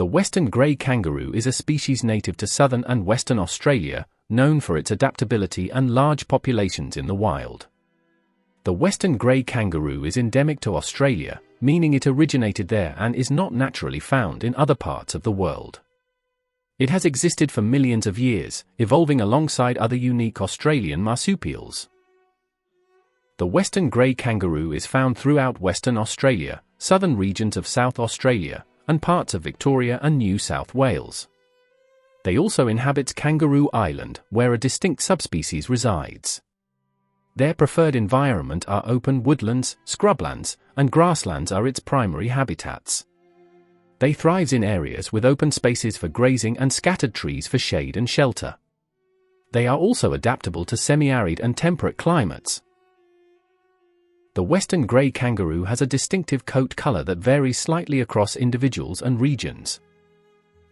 The Western Grey Kangaroo is a species native to southern and western Australia, known for its adaptability and large populations in the wild. The Western Grey Kangaroo is endemic to Australia, meaning it originated there and is not naturally found in other parts of the world. It has existed for millions of years, evolving alongside other unique Australian marsupials. The Western Grey Kangaroo is found throughout Western Australia, southern regions of South Australia, and parts of Victoria and New South Wales. They also inhabit Kangaroo Island, where a distinct subspecies resides. Their preferred environment are open woodlands, scrublands, and grasslands are its primary habitats. They thrive in areas with open spaces for grazing and scattered trees for shade and shelter. They are also adaptable to semi-arid and temperate climates. The Western Grey Kangaroo has a distinctive coat color that varies slightly across individuals and regions.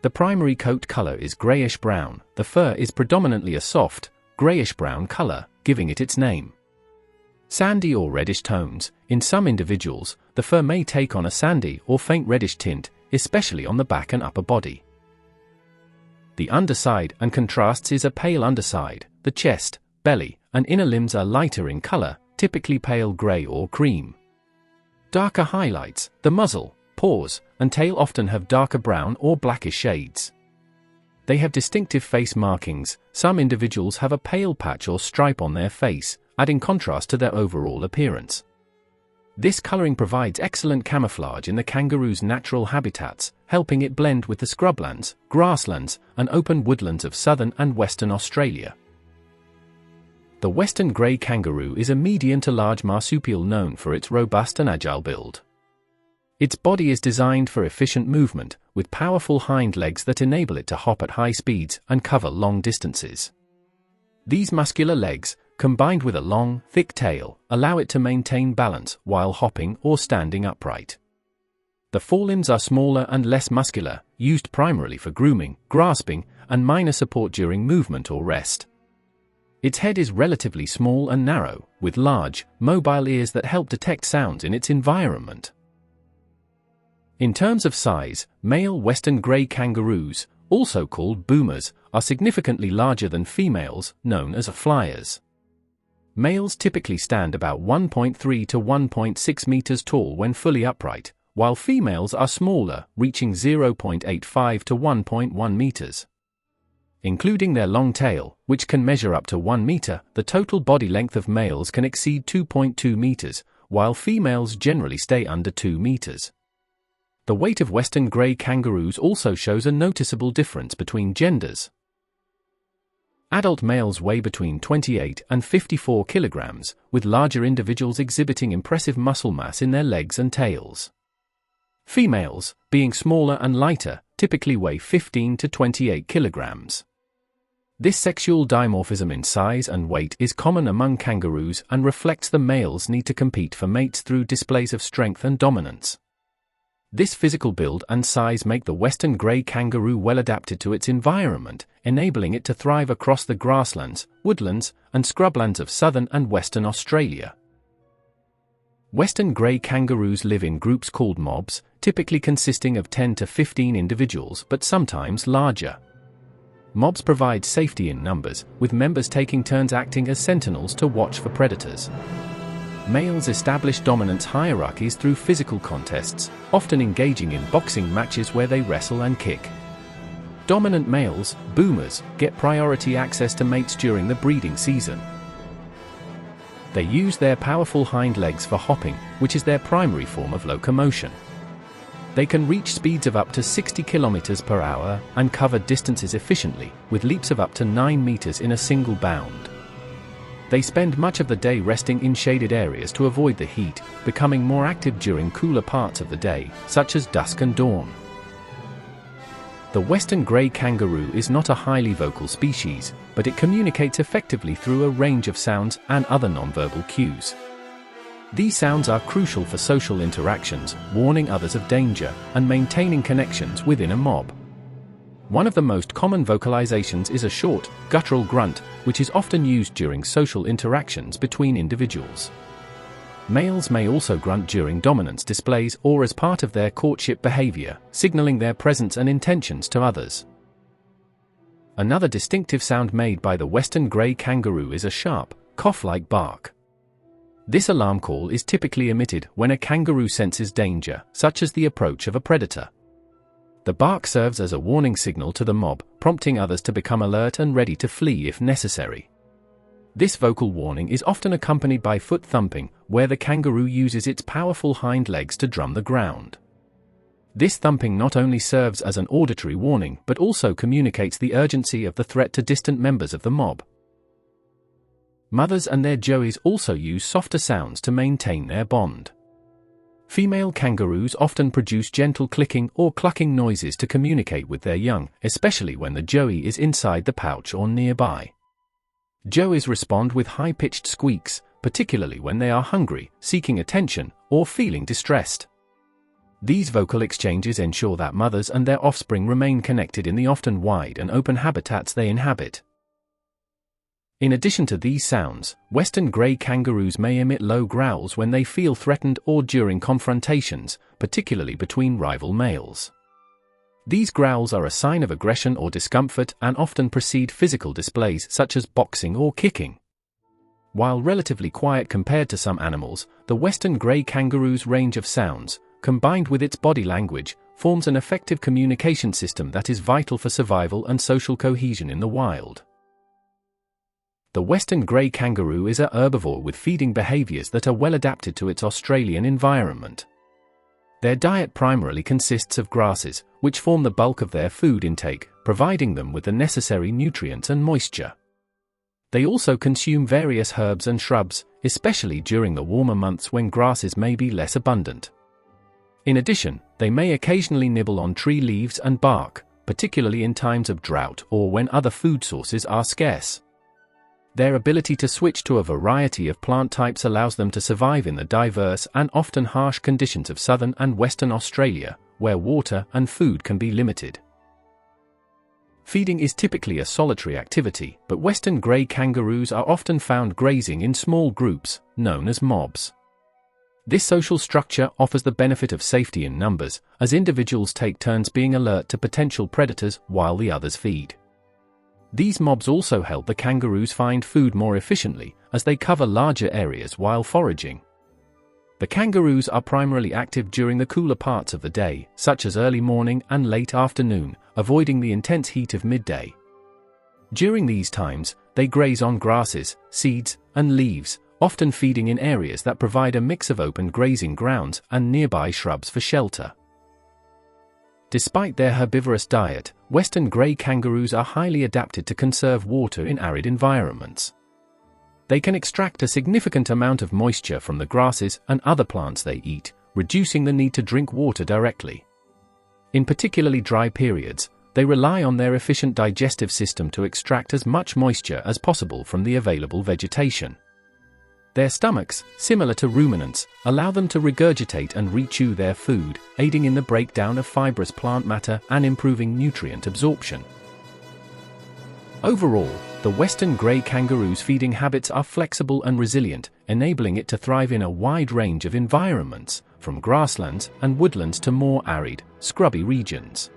The primary coat color is grayish-brown. The fur is predominantly a soft, grayish-brown color, giving it its name. Sandy or reddish tones. In some individuals, the fur may take on a sandy or faint reddish tint, especially on the back and upper body. The underside and contrasts is a pale underside. The chest, belly, and inner limbs are lighter in color, typically pale gray or cream. Darker highlights. The muzzle, paws, and tail often have darker brown or blackish shades. They have distinctive face markings. Some individuals have a pale patch or stripe on their face, adding contrast to their overall appearance. This coloring provides excellent camouflage in the kangaroo's natural habitats, helping it blend with the scrublands, grasslands, and open woodlands of southern and western Australia. The Western Grey Kangaroo is a medium to large marsupial known for its robust and agile build. Its body is designed for efficient movement, with powerful hind legs that enable it to hop at high speeds and cover long distances. These muscular legs, combined with a long, thick tail, allow it to maintain balance while hopping or standing upright. The forelimbs are smaller and less muscular, used primarily for grooming, grasping, and minor support during movement or rest. Its head is relatively small and narrow, with large, mobile ears that help detect sounds in its environment. In terms of size, male Western Grey Kangaroos, also called boomers, are significantly larger than females, known as flyers. Males typically stand about 1.3 to 1.6 meters tall when fully upright, while females are smaller, reaching 0.85 to 1.1 meters. Including their long tail, which can measure up to 1 meter, the total body length of males can exceed 2.2 meters, while females generally stay under 2 meters. The weight of Western Grey Kangaroos also shows a noticeable difference between genders. Adult males weigh between 28 and 54 kilograms, with larger individuals exhibiting impressive muscle mass in their legs and tails. Females, being smaller and lighter, typically weigh 15 to 28 kilograms. This sexual dimorphism in size and weight is common among kangaroos and reflects the male's need to compete for mates through displays of strength and dominance. This physical build and size make the Western Grey Kangaroo well adapted to its environment, enabling it to thrive across the grasslands, woodlands, and scrublands of southern and western Australia. Western Grey Kangaroos live in groups called mobs, typically consisting of 10 to 15 individuals but sometimes larger. Mobs provide safety in numbers, with members taking turns acting as sentinels to watch for predators. Males establish dominance hierarchies through physical contests, often engaging in boxing matches where they wrestle and kick. Dominant males, boomers, get priority access to mates during the breeding season. They use their powerful hind legs for hopping, which is their primary form of locomotion. They can reach speeds of up to 60 km per hour and cover distances efficiently, with leaps of up to 9 meters in a single bound. They spend much of the day resting in shaded areas to avoid the heat, becoming more active during cooler parts of the day, such as dusk and dawn. The Western Grey Kangaroo is not a highly vocal species, but it communicates effectively through a range of sounds and other nonverbal cues. These sounds are crucial for social interactions, warning others of danger, and maintaining connections within a mob. One of the most common vocalizations is a short, guttural grunt, which is often used during social interactions between individuals. Males may also grunt during dominance displays or as part of their courtship behavior, signaling their presence and intentions to others. Another distinctive sound made by the Western Grey Kangaroo is a sharp, cough-like bark. This alarm call is typically emitted when a kangaroo senses danger, such as the approach of a predator. The bark serves as a warning signal to the mob, prompting others to become alert and ready to flee if necessary. This vocal warning is often accompanied by foot thumping, where the kangaroo uses its powerful hind legs to drum the ground. This thumping not only serves as an auditory warning but also communicates the urgency of the threat to distant members of the mob. Mothers and their joeys also use softer sounds to maintain their bond. Female kangaroos often produce gentle clicking or clucking noises to communicate with their young, especially when the joey is inside the pouch or nearby. Joeys respond with high-pitched squeaks, particularly when they are hungry, seeking attention, or feeling distressed. These vocal exchanges ensure that mothers and their offspring remain connected in the often wide and open habitats they inhabit. In addition to these sounds, Western Grey Kangaroos may emit low growls when they feel threatened or during confrontations, particularly between rival males. These growls are a sign of aggression or discomfort and often precede physical displays such as boxing or kicking. While relatively quiet compared to some animals, the Western Grey Kangaroo's range of sounds, combined with its body language, forms an effective communication system that is vital for survival and social cohesion in the wild. The Western Grey Kangaroo is a herbivore with feeding behaviors that are well adapted to its Australian environment. Their diet primarily consists of grasses, which form the bulk of their food intake, providing them with the necessary nutrients and moisture. They also consume various herbs and shrubs, especially during the warmer months when grasses may be less abundant. In addition, they may occasionally nibble on tree leaves and bark, particularly in times of drought or when other food sources are scarce. Their ability to switch to a variety of plant types allows them to survive in the diverse and often harsh conditions of southern and western Australia, where water and food can be limited. Feeding is typically a solitary activity, but Western Grey Kangaroos are often found grazing in small groups, known as mobs. This social structure offers the benefit of safety in numbers, as individuals take turns being alert to potential predators while the others feed. These mobs also help the kangaroos find food more efficiently, as they cover larger areas while foraging. The kangaroos are primarily active during the cooler parts of the day, such as early morning and late afternoon, avoiding the intense heat of midday. During these times, they graze on grasses, seeds, and leaves, often feeding in areas that provide a mix of open grazing grounds and nearby shrubs for shelter. Despite their herbivorous diet, Western Grey Kangaroos are highly adapted to conserve water in arid environments. They can extract a significant amount of moisture from the grasses and other plants they eat, reducing the need to drink water directly. In particularly dry periods, they rely on their efficient digestive system to extract as much moisture as possible from the available vegetation. Their stomachs, similar to ruminants, allow them to regurgitate and rechew their food, aiding in the breakdown of fibrous plant matter and improving nutrient absorption. Overall, the Western Grey Kangaroo's feeding habits are flexible and resilient, enabling it to thrive in a wide range of environments, from grasslands and woodlands to more arid, scrubby regions.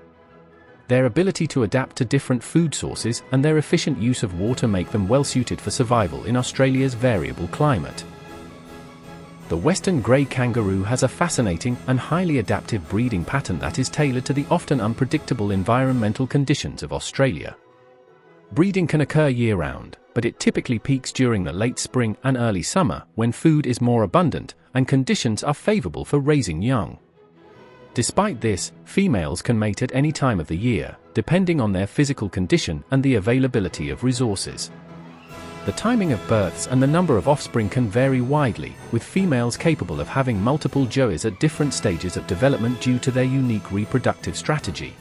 Their ability to adapt to different food sources and their efficient use of water make them well suited for survival in Australia's variable climate. The Western Grey Kangaroo has a fascinating and highly adaptive breeding pattern that is tailored to the often unpredictable environmental conditions of Australia. Breeding can occur year-round, but it typically peaks during the late spring and early summer when food is more abundant and conditions are favourable for raising young. Despite this, females can mate at any time of the year, depending on their physical condition and the availability of resources. The timing of births and the number of offspring can vary widely, with females capable of having multiple joeys at different stages of development due to their unique reproductive strategy.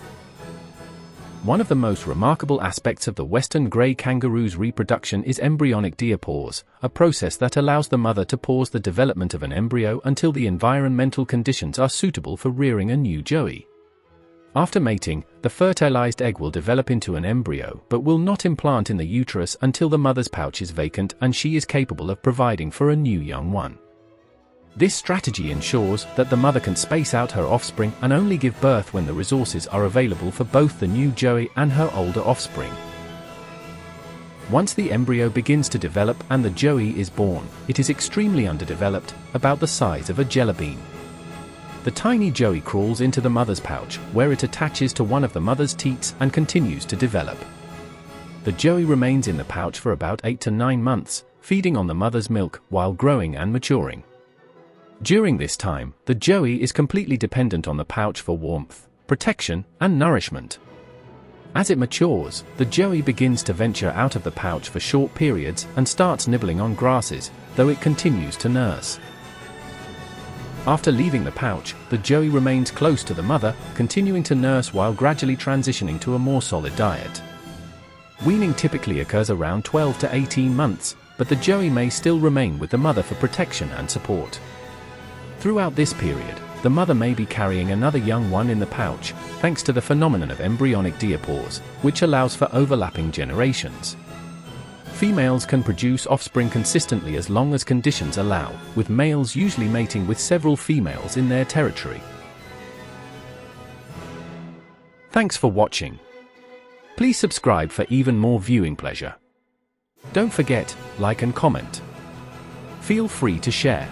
One of the most remarkable aspects of the Western Grey Kangaroo's reproduction is embryonic diapause, a process that allows the mother to pause the development of an embryo until the environmental conditions are suitable for rearing a new joey. After mating, the fertilized egg will develop into an embryo but will not implant in the uterus until the mother's pouch is vacant and she is capable of providing for a new young one. This strategy ensures that the mother can space out her offspring and only give birth when the resources are available for both the new joey and her older offspring. Once the embryo begins to develop and the joey is born, it is extremely underdeveloped, about the size of a jelly bean. The tiny joey crawls into the mother's pouch, where it attaches to one of the mother's teats and continues to develop. The joey remains in the pouch for about 8 to 9 months, feeding on the mother's milk while growing and maturing. During this time, the joey is completely dependent on the pouch for warmth, protection, and nourishment. As it matures, the joey begins to venture out of the pouch for short periods and starts nibbling on grasses, though it continues to nurse. After leaving the pouch, the joey remains close to the mother, continuing to nurse while gradually transitioning to a more solid diet. Weaning typically occurs around 12 to 18 months, but the joey may still remain with the mother for protection and support. Throughout this period, the mother may be carrying another young one in the pouch, thanks to the phenomenon of embryonic diapause, which allows for overlapping generations. Females can produce offspring consistently as long as conditions allow, with males usually mating with several females in their territory. Thanks for watching. Please subscribe for even more viewing pleasure. Don't forget, like and comment. Feel free to share.